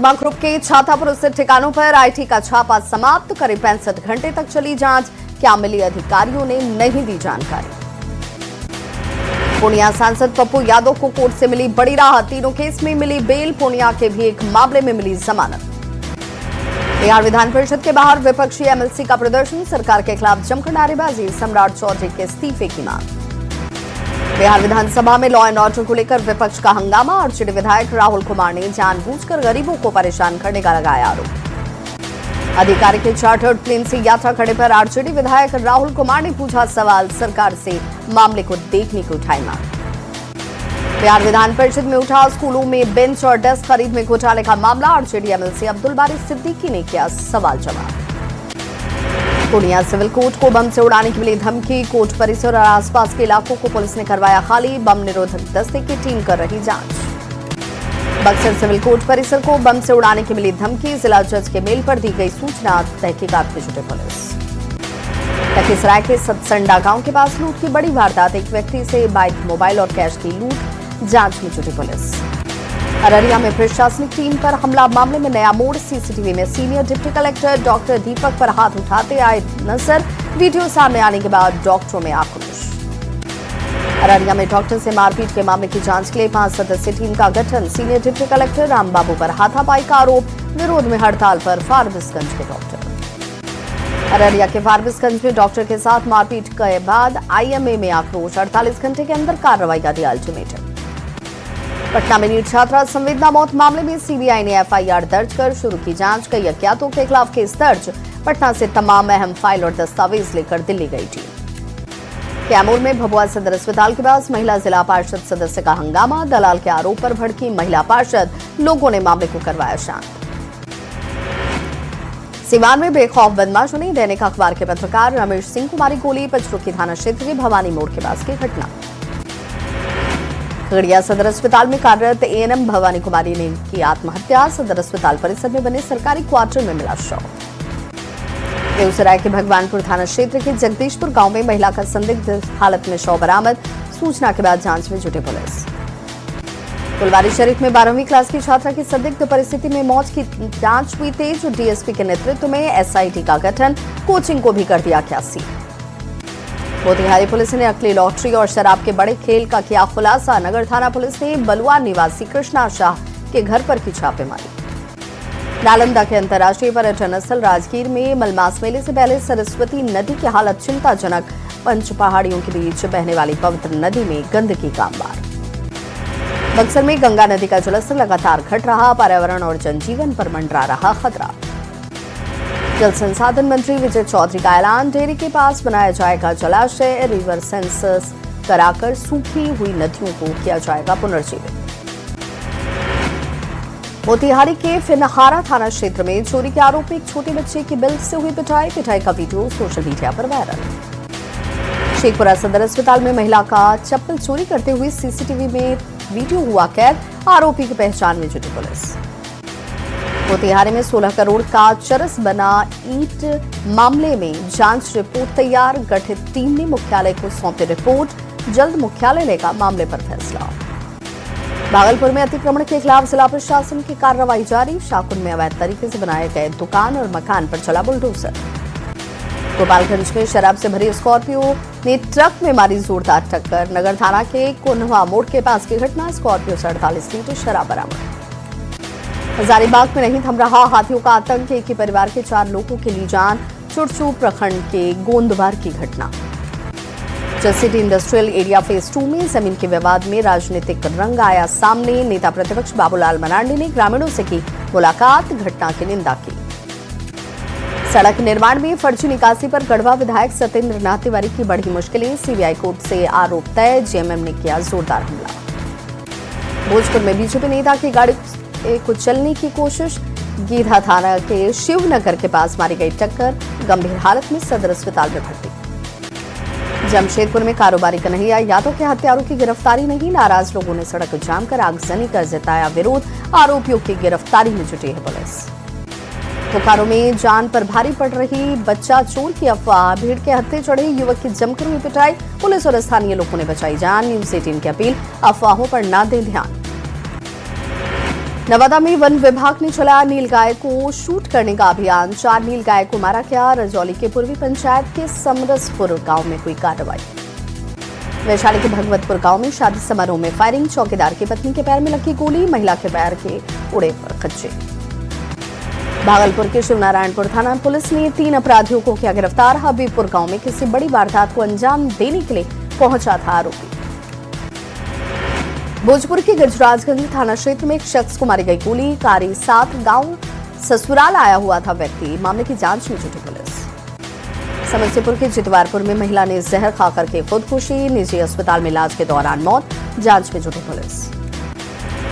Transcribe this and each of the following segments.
Verma group के छातापुर स्थित ठिकानों पर आईटी का छापा समाप्त। करीब 65 घंटे तक चली जांच। क्या मिली, अधिकारियों ने नहीं दी जानकारी। पूर्णिया सांसद पप्पू यादव को कोर्ट से मिली बड़ी राहत। तीनों केस में मिली बेल। पूर्णिया के भी एक मामले में मिली जमानत। बिहार विधान परिषद के बाहर विपक्षी एमएलसी का प्रदर्शन। सरकार के खिलाफ जमकर नारेबाजी। सम्राट चौधरी के इस्तीफे की मांग। बिहार विधानसभा में लॉ एंड ऑर्डर को लेकर विपक्ष का हंगामा। आरजेडी विधायक राहुल कुमार ने जानबूझकर गरीबों को परेशान करने का लगाया आरोप। अधिकारी के चार्टर्ड प्लेन से यात्रा करने पर आरजेडी विधायक राहुल कुमार ने पूछा सवाल। सरकार से मामले को देखने की उठाई मांग। बिहार विधान परिषद में उठा स्कूलों में बेंच और डेस्क खरीद में घोटाले का मामला। आरजेडी एमएलसी अब्दुल बारी सिद्दीकी ने किया सवाल जवाब। पूर्णिया सिविल कोर्ट को बम से उड़ाने की मिली धमकी। कोर्ट परिसर और आसपास के इलाकों को पुलिस ने करवाया खाली। बम निरोधक दस्ते की टीम कर रही जांच। बक्सर सिविल कोर्ट परिसर को बम से उड़ाने की मिली धमकी। जिला जज के मेल पर दी गई सूचना। तहकीकात में जुटे पुलिस। लखीसराय के सतसंडा गांव के पास लूट की बड़ी वारदात। एक व्यक्ति से बाइक, मोबाइल और कैश की लूट। जांच में जुटी पुलिस। अररिया में प्रशासनिक टीम पर हमला। मामले में नया मोड़। सीसीटीवी में सीनियर डिप्टी कलेक्टर डॉक्टर दीपक पर हाथ उठाते आए नजर। वीडियो सामने आने के बाद डॉक्टरों में आक्रोश। अररिया में डॉक्टर से मारपीट के मामले की जांच के लिए 5 सदस्यीय टीम का गठन। सीनियर डिप्टी कलेक्टर रामबाबू पर हाथापाई का आरोप। विरोध में हड़ताल पर फारबिसगंज के डॉक्टर। अररिया के फारबिसगंज में डॉक्टर के साथ मारपीट के बाद आईएमए में आक्रोश। 48 घंटे के अंदर कार्रवाई का दिया अल्टीमेटम। पटना में नीट छात्रा संवेदना मौत मामले में सीबीआई ने एफआईआर दर्ज कर शुरू की जांच। कई अज्ञातों के खिलाफ केस दर्ज। पटना से तमाम अहम फाइल और दस्तावेज लेकर दिल्ली गई टीम। कैमूर में भभुआ सदर अस्पताल के पास महिला जिला पार्षद सदस्य का हंगामा। दलाल के आरोप पर भड़की महिला पार्षद। लोगों ने मामले को करवाया शांत। सीवान में बेखौफ बदमाशों ने दैनिक अखबार के पत्रकार रमेश सिंह को मारी गोली। पचरुखी थाना क्षेत्र के भवानी मोड़ के पास की घटना। खगड़िया सदर अस्पताल में कार्यरत एएनएम भवानी कुमारी ने की आत्महत्या। सदर अस्पताल परिसर में बने सरकारी क्वार्टर में मिला शव। बेगूसराय के भगवानपुर थाना क्षेत्र के जगदीशपुर गांव में महिला का संदिग्ध हालत में शव बरामद। सूचना के बाद जांच में जुटे पुलिस। फुलवारी शरीफ में 12वीं क्लास की छात्रा की संदिग्ध परिस्थिति में मौत की जांच हुई तेज। डीएसपी के नेतृत्व में एसआईटी का गठन। कोचिंग को भी कर दिया क्यासी। मोतिहारी पुलिस ने नकली लॉटरी और शराब के बड़े खेल का किया खुलासा। नगर थाना पुलिस ने बलुआ निवासी कृष्णा शाह के घर पर की छापेमारी। नालंदा के अंतर्राष्ट्रीय पर्यटन स्थल राजगीर में मलमास मेले से पहले सरस्वती नदी की हालत चिंताजनक। 5 पहाड़ियों के बीच बहने वाली पवित्र नदी में गंदगी का अंबार। बक्सर में गंगा नदी का जलस्तर लगातार घट रहा। पर्यावरण और जनजीवन पर मंडरा रहा खतरा। जल संसाधन मंत्री विजय चौधरी का ऐलान। डेयरी के पास बनाया जाएगा जलाशय। रिवर सेंसस कराकर सूखी हुई नदियों को किया जाएगा पुनर्जीवित। मोतिहारी के फिनहारा थाना क्षेत्र में चोरी के आरोप में एक छोटे बच्चे की बेल्ट से हुई पिटाई। पिटाई का वीडियो सोशल मीडिया पर वायरल। शेखपुरा सदर अस्पताल में महिला का चप्पल चोरी करते हुए सीसीटीवी में वीडियो हुआ कैद। आरोपी की पहचान में जुटी पुलिस। मोतिहारी में 16 करोड़ का चरस बना ईंट मामले में जांच रिपोर्ट तैयार। गठित टीम ने मुख्यालय को सौंपी रिपोर्ट। जल्द मुख्यालय लेगा मामले पर फैसला। भागलपुर में अतिक्रमण के खिलाफ जिला प्रशासन की कार्रवाई जारी। शाकुन में अवैध तरीके से बनाए गए दुकान और मकान पर चला बुलडोजर। गोपालगंज में शराब से भरी स्कॉर्पियो ने ट्रक में मारी जोरदार टक्कर। नगर थाना के कोन्हवा मोड़ के पास की घटना। स्कॉर्पियो से 48 लीटर शराब बरामद। हजारीबाग में नहीं थम रहा हाथियों का आतंक। एक ही परिवार के 4 लोगों की ली जान। चुरचू प्रखंड के गोंदवार की घटना। सिटी इंडस्ट्रियल एरिया फेज 2 में जमीन के विवाद में राजनीतिक रंग आया सामने। नेता प्रतिपक्ष बाबूलाल मरांडी ने ग्रामीणों से की मुलाकात। घटना की निंदा की। सड़क निर्माण में फर्जी निकासी पर गढ़वा विधायक सत्येंद्र नाथ तिवारी की बढ़ी मुश्किलें। सीबीआई कोर्ट से आरोप तय। जेएमएम ने किया जोरदार हमला। भोजपुर में बीजेपी नेता की गाड़ी कुचलने की कोशिश। गीधा थाना के शिवनगर के पास मारी गई टक्कर। गंभीर हालत में सदर अस्पताल में भर्ती। जमशेदपुर में कारोबारी कन्हैया यादव के हत्यारों की गिरफ्तारी नहीं। नाराज लोगों ने सड़क जाम कर आगजनी कर जताया विरोध। आरोपियों की गिरफ्तारी में जुटी है पुलिस। बोकारो में जान पर भारी पड़ रही बच्चा चोर की अफवाह। भीड़ के हत्थे चढ़े युवक की जमकर हुई पिटाई। पुलिस और स्थानीय लोगों ने बचाई जान। न्यूज़ 18 की अपील, अफवाहों पर न दें ध्यान। नवादा में वन विभाग ने चलाया नीलगाय को शूट करने का अभियान। 4 नीलगाय को मारा गया। रजौली के पूर्वी पंचायत के समरसपुर गांव में हुई कार्रवाई। वैशाली के भगवतपुर गांव में शादी समारोह में फायरिंग। चौकीदार की पत्नी के पैर में लगी गोली, महिला के पैर के उड़े खच्चे। भागलपुर के शिवनारायणपुर थाना पुलिस ने 3 अपराधियों को किया गिरफ्तार। हबीबपुर गांव में किसी बड़ी वारदात को अंजाम देने के लिए पहुंचा था आरोपी। भोजपुर के गजराजगंज थाना क्षेत्र में एक शख्स को मारी गई गोली। कारी साथ गांव ससुराल आया हुआ था व्यक्ति। मामले की जांच में जुटी पुलिस। समस्तीपुर के जितवारपुर में महिला ने जहर खाकर के खुदकुशी। निजी अस्पताल में इलाज के दौरान मौत। जांच में जुटी पुलिस।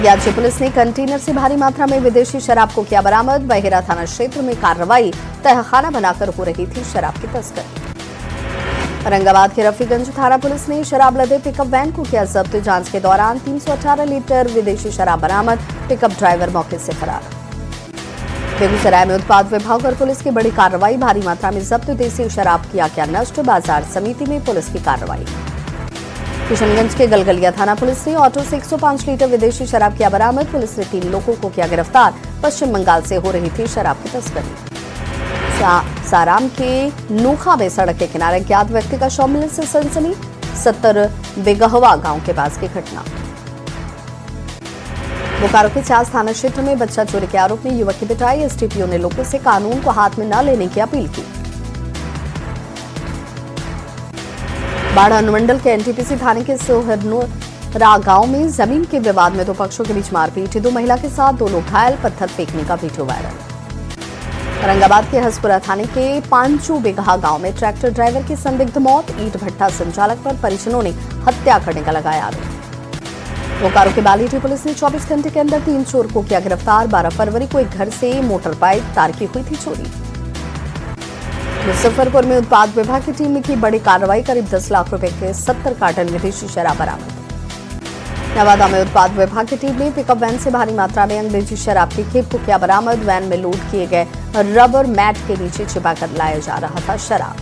याची पुलिस ने कंटेनर से भारी मात्रा में विदेशी शराब को किया बरामद। बहेरा थाना क्षेत्र में कार्रवाई। तहखाना बनाकर हो रही थी शराब की तस्करी। औरंगाबाद के रफीगंज थाना पुलिस ने शराब लदे पिकअप वैन को किया जब्त। जांच के दौरान 318 लीटर विदेशी शराब बरामद। पिकअप ड्राइवर मौके से फरार। बेगूसराय में उत्पाद विभाग और पुलिस की बड़ी कार्रवाई। भारी मात्रा में जब्त देसी शराब किया गया नष्ट। बाजार समिति में पुलिस की कार्रवाई। किशनगंज के गलगलिया थाना पुलिस ने ऑटो से 105 लीटर विदेशी शराब किया बरामद। पुलिस ने 3 लोगों को किया गिरफ्तार। पश्चिम बंगाल से हो रही थी शराब की तस्करी। साराम के नोखा में सड़क के किनारे अज्ञात व्यक्ति का शव मिलने से सनसनी। 70 बेगहवा गांव के पास की घटना। बोकारो के चास थाना क्षेत्र में बच्चा चोरी के आरोप में युवक की पिटाई। एसडीपीओ ने लोगों से कानून को हाथ में न लेने की अपील की। बाढ़ अनुमंडल के एनटीपीसी थाने के सोहरनोरा गांव में जमीन के विवाद में 2 पक्षों के बीच मारपीट। 2 महिला के साथ 2 लोग घायल। पत्थर फेंकने का वीडियो वायरल। औरंगाबाद के हसपुरा थाने के पांचू बिगहा गांव में ट्रैक्टर ड्राइवर की संदिग्ध मौत। ईंट भट्टा संचालक पर परिजनों ने हत्या करने का लगाया आरोप। बोकारो के बालीटी पुलिस ने 24 घंटे के अंदर 3 चोर को किया गिरफ्तार। 12 फरवरी को एक घर से मोटर पाइप तार की हुई थी चोरी। मुजफ्फरपुर में उत्पाद विभाग की टीम ने की बड़ी कार्रवाई। करीब 10 लाख रुपए के 70 कार्टन विदेशी शराब बरामद। नवादा में उत्पाद विभाग की टीम ने पिकअप वैन से भारी मात्रा में अंग्रेजी शराब की खेप को किया बरामद। वैन में लोड किए गए रबर मैट के नीचे छिपाकर लाया जा रहा था शराब।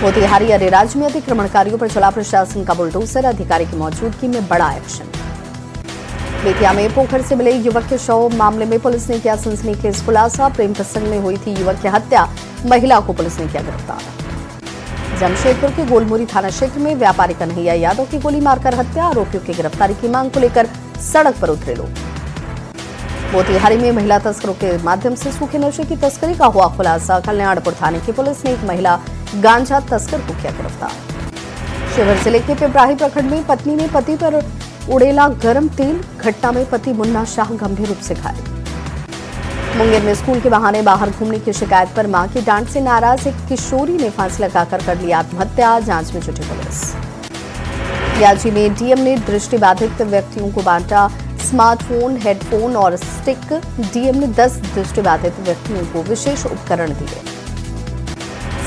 मोतिहारी अरेराज में अतिक्रमणकारियों पर चला प्रशासन का बुलडोजर। अधिकारी की मौजूदगी में बड़ा एक्शन। बेतिया में पोखर से मिले युवक के शव मामले में पुलिस ने किया सनसनीखेज खुलासा। प्रेम प्रसंग में हुई थी युवक की हत्या। महिला को पुलिस ने किया गिरफ्तार। जमशेदपुर के गोलमुरी थाना क्षेत्र में व्यापारी कन्हैया यादव की गोली मारकर हत्या। आरोपियों की गिरफ्तारी की मांग को लेकर सड़क पर उतरे लोग। मोतिहारी में महिला तस्करों के माध्यम से सूखे नशे की तस्करी का हुआ खुलासा। कल्याणपुर थाने की पुलिस ने एक महिला गांजा तस्कर को किया गिरफ्तार। शिवहर जिले के पिपराही प्रखंड में पत्नी ने पति पर उड़ेला गर्म तेल। घटना में पति मुन्ना शाह गंभीर रूप से घायल। मुंगेर में स्कूल के बहाने बाहर घूमने की शिकायत पर मां की डांट से नाराज एक किशोरी ने फांसी लगाकर कर ली आत्महत्या। जांच में जुटी पुलिस। याची में डीएम ने दृष्टिबाधित व्यक्तियों को बांटा स्मार्टफोन, हेडफोन और स्टिक। डीएम ने 10 दृष्टिबाधित व्यक्तियों को विशेष उपकरण दिए।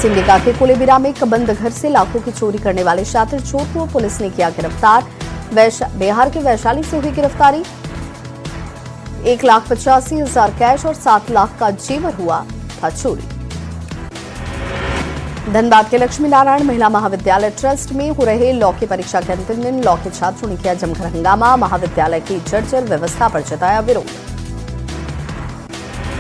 सिंडिका के कोलेबिरा में एक बंद घर से लाखों की चोरी करने वाले शातिर चोर को पुलिस ने किया गिरफ्तार। बिहार के वैशाली से हुई गिरफ्तारी। 1,85,000 कैश और 7 लाख का जेवर हुआ था चोरी। धनबाद के लक्ष्मी नारायण महिला महाविद्यालय ट्रस्ट में हो रहे लॉ की परीक्षा के अंतिम दिन लॉ के छात्रों ने किया जमकर हंगामा। महाविद्यालय की जर्जर व्यवस्था पर जताया विरोध।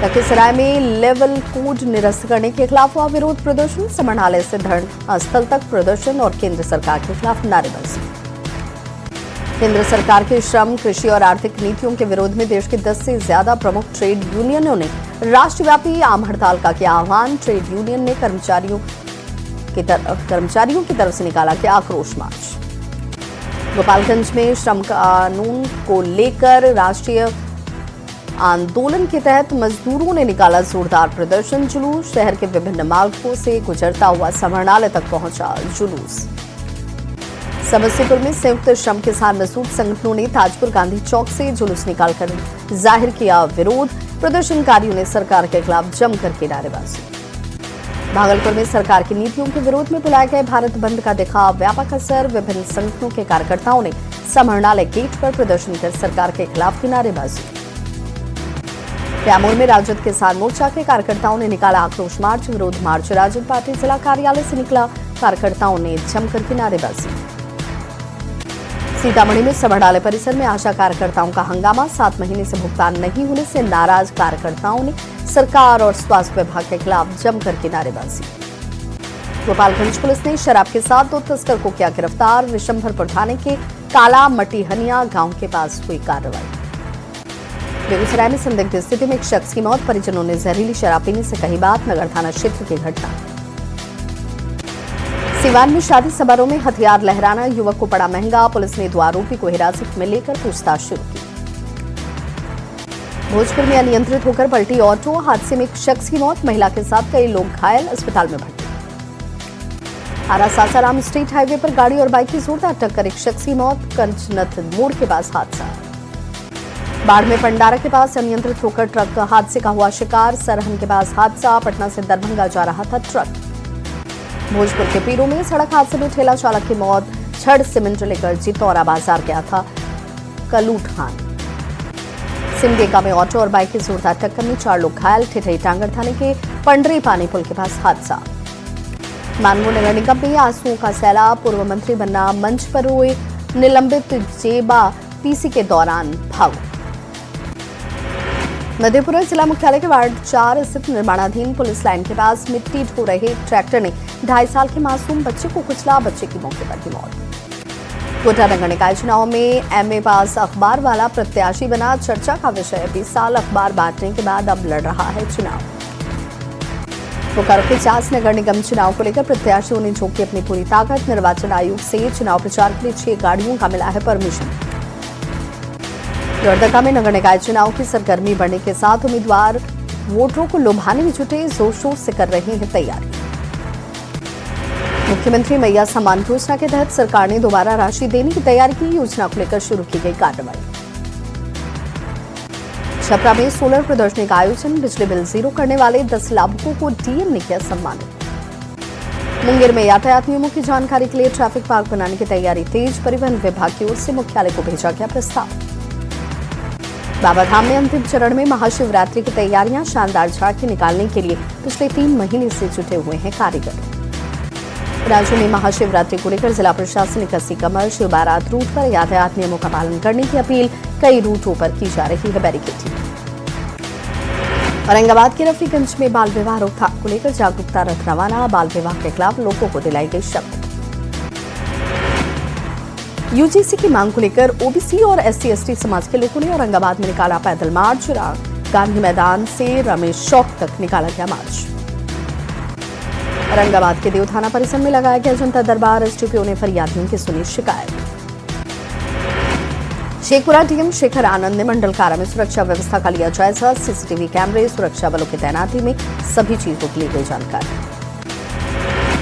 लखीसराय में लेवल कोड निरस्त करने के खिलाफ हुआ विरोध प्रदर्शन। समाहरणालय से धरना स्थल तक प्रदर्शन और केंद्र सरकार के खिलाफ नारेबाजी। केंद्र सरकार के श्रम, कृषि और आर्थिक नीतियों के विरोध में देश के 10 से ज्यादा प्रमुख ट्रेड यूनियनों ने राष्ट्रव्यापी आम हड़ताल का किया आह्वान। ट्रेड यूनियन ने कर्मचारियों की तरफ से निकाला किया आक्रोश मार्च। गोपालगंज में श्रम कानून को लेकर राष्ट्रीय आंदोलन के तहत मजदूरों ने निकाला जोरदार प्रदर्शन जुलूस। शहर के विभिन्न मार्गों से गुजरता हुआ समाहरणालय तक पहुंचा जुलूस। समस्तीपुर में संयुक्त श्रम किसान मजदूर संगठनों ने ताजपुर गांधी चौक से जुलूस निकालकर जाहिर किया विरोध। प्रदर्शनकारियों ने सरकार के खिलाफ जमकर की नारेबाजी। भागलपुर में सरकार की नीतियों के विरोध में बुलाए गए भारत बंद का दिखा व्यापक असर। विभिन्न संगठनों के कार्यकर्ताओं ने समाहरणालय गेट पर प्रदर्शन कर सरकार के खिलाफ की नारेबाजी। कैमूर में राजद किसान मोर्चा के कार्यकर्ताओं ने निकाला आक्रोश मार्च। विरोध मार्च राजद पार्टी जिला कार्यालय से निकला। कार्यकर्ताओं ने जमकर की नारेबाजी। सीतामढ़ी में समरडाले परिसर में आशा कार्यकर्ताओं का हंगामा। 7 महीने से भुगतान नहीं होने से नाराज कार्यकर्ताओं ने सरकार और स्वास्थ्य विभाग के खिलाफ जमकर की नारेबाजी। गोपालगंज पुलिस ने शराब के साथ 2 तस्कर को किया गिरफ्तार। विशंभरपुर थाने के काला मटीहनिया गांव के पास हुई कार्रवाई। बेगूसराय में संदिग्ध स्थिति में एक शख्स की मौत, परिजनों ने जहरीली शराब पीने से कही बात। नगर थाना क्षेत्र की घटना। सिवान में शादी समारोह में हथियार लहराना युवक को पड़ा महंगा। पुलिस ने 2 आरोपी को हिरासत में लेकर पूछताछ शुरू की। भोजपुर में अनियंत्रित होकर पलटी ऑटो, हादसे में एक शख्स की मौत, महिला के साथ कई लोग घायल, अस्पताल में भर्ती। आरा सासाराम स्टेट हाईवे पर गाड़ी और बाइक की जोरदार टक्कर, एक शख्स की मौत। कंचनथ मोड़ के पास हादसा। बाढ़ में पंडारा के पास अनियंत्रित होकर ट्रक हादसे का हुआ शिकार। सरहन के पास हादसा, पटना से दरभंगा जा रहा था ट्रक। भोजपुर के पीरू में सड़क हादसे में ठेला चालक की मौत। छड़ सीमेंट लेकर जितौरा बाजार गया था कलूठान। सिमडेगा में ऑटो और बाइक की जोरदार टक्कर में 4 लोग घायल। ठिठई टांगर थाने के पंडरी पानी पुल के पास हादसा। मानगो नगर निगम में आंसुओं का सैलाब, पूर्व मंत्री बनना मंच पर हुए निलंबित जेबा पीसी के दौरान भावुक। मधेपुरा जिला मुख्यालय के वार्ड 4 स्थित निर्माणाधीन पुलिस लाइन के पास मिट्टी ढो रहे ट्रैक्टर ने 2.5 साल के मासूम बच्चे को कुचला, बच्चे की मौके पर ही मौत। कोटा नगर निकाय चुनाव में एमए पास अखबार वाला प्रत्याशी बना, चर्चा का विषय। 20 साल अखबार बांटने के बाद अब लड़ रहा है चुनाव। बोकारो के 50 नगर निगम चुनाव को लेकर प्रत्याशियों ने झोंकी अपनी पूरी ताकत। निर्वाचन आयोग से चुनाव प्रचार के लिए 6 गाड़ियों का मिला है परमिशन। लोहरदगा में नगर निकाय चुनाव की सरगर्मी बढ़ने के साथ उम्मीदवार वोटरों को लुभाने में जुटे, जोर शोर से कर रहे हैं तैयारी। मुख्यमंत्री मैया सम्मान योजना के तहत सरकार ने दोबारा राशि देने की तैयारी की। योजना को लेकर शुरू की गई कार्रवाई। छपरा में सोलर प्रदर्शनी का आयोजन, बिजली बिल जीरो करने वाले 10 लाभुकों को डीएम ने किया सम्मानित। मुंगेर में यातायात नियमों की जानकारी के लिए ट्रैफिक पार्क बनाने की तैयारी तेज। परिवहन विभाग की ओर से मुख्यालय को भेजा गया प्रस्ताव। बाबाधाम में अंतिम चरण में महाशिवरात्रि की तैयारियां, शानदार झांकी निकालने के लिए पिछले 3 महीने से जुटे हुए हैं कारीगर। राज्य में महाशिवरात्रि को लेकर जिला प्रशासन ने कसी कमर। शिव बारात रूट पर यातायात नियमों का पालन करने की अपील, कई रूटों पर की जा रही है बैरिकेडिंग। औरंगाबाद के रफीगंज में बाल विवाह रोकथाम को लेकर जागरूकता रथ रवाना, बाल विवाह के खिलाफ लोगों को दिलाई गई शपथ। यूजीसी की मांग को लेकर ओबीसी और एससी/एसटी समाज के लोगों ने औरंगाबाद में निकाला पैदल मार्च। गांधी मैदान से रमेश चौक तक निकाला गया मार्च। औरंगाबाद के देव थाना परिसर में लगाया गया जनता दरबार। एसडीपीओ ने फरियादियों की सुनी शिकायत। शेखपुरा डीएम शेखर आनंद ने मंडल कारा में सुरक्षा व्यवस्था का लिया जायजा। सीसीटीवी कैमरे, सुरक्षा बलों की तैनाती में सभी चीजों की ली गई जानकारी।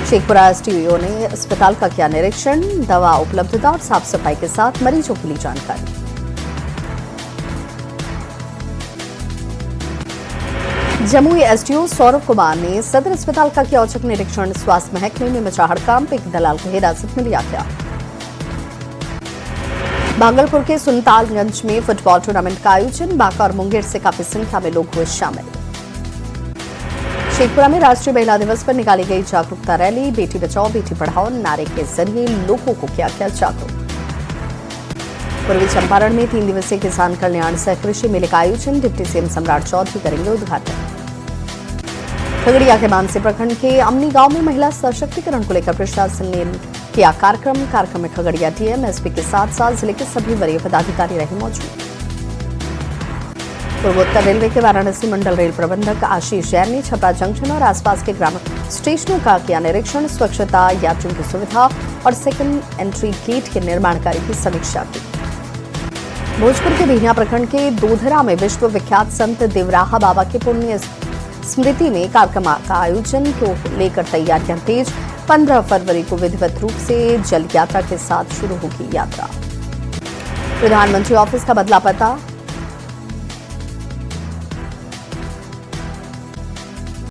शेखपुरा एसडीओ ने अस्पताल का किया निरीक्षण, दवा उपलब्धता और साफ सफाई के साथ मरीजों की ली जानकारी। जमुई एसडीओ सौरभ कुमार ने सदर अस्पताल का किया औचक निरीक्षण। स्वास्थ्य महकमे में मचा हड़कंप, एक दलाल को हिरासत में लिया गया। भागलपुर के सुल्तानगंज में फुटबॉल टूर्नामेंट का आयोजन, बांका और मुंगेर से काफी संख्या में लोग हुए शामिल। शेखपुरा में राष्ट्रीय महिला दिवस पर निकाली गई जागरूकता रैली, बेटी बचाओ बेटी पढ़ाओ नारे के जरिए लोगों को किया गया जागरूक। पूर्वी चंपारण में 3 दिवसीय किसान कल्याण सह कृषि मेले का आयोजन, डिप्टी सीएम सम्राट चौधरी करेंगे उद्घाटन। खगड़िया के मानसी प्रखंड के अमनी गांव में महिला सशक्तिकरण को लेकर प्रशासन ने किया कार्यक्रम में खगड़िया डीएम एसपी के साथ साथ जिले के सभी वरीय पदाधिकारी रहे मौजूद। पूर्वोत्तर रेलवे के वाराणसी मंडल रेल प्रबंधक आशीष जैन ने छपरा जंक्शन और आसपास के ग्राम स्टेशनों का किया निरीक्षण, स्वच्छता, यात्रियों की सुविधा और सेकंड एंट्री गेट के निर्माण कार्य की समीक्षा की। भोजपुर के बिहिया प्रखंड के दोधरा में विश्व विख्यात संत देवराहा बाबा के पुण्य स्मृति में कार्यक्रम का आयोजन को लेकर तैयारियां तेज। 15 फरवरी को विधिवत रूप से जल यात्रा के साथ शुरू होगी यात्रा। प्रधानमंत्री ऑफिस का बदला पता,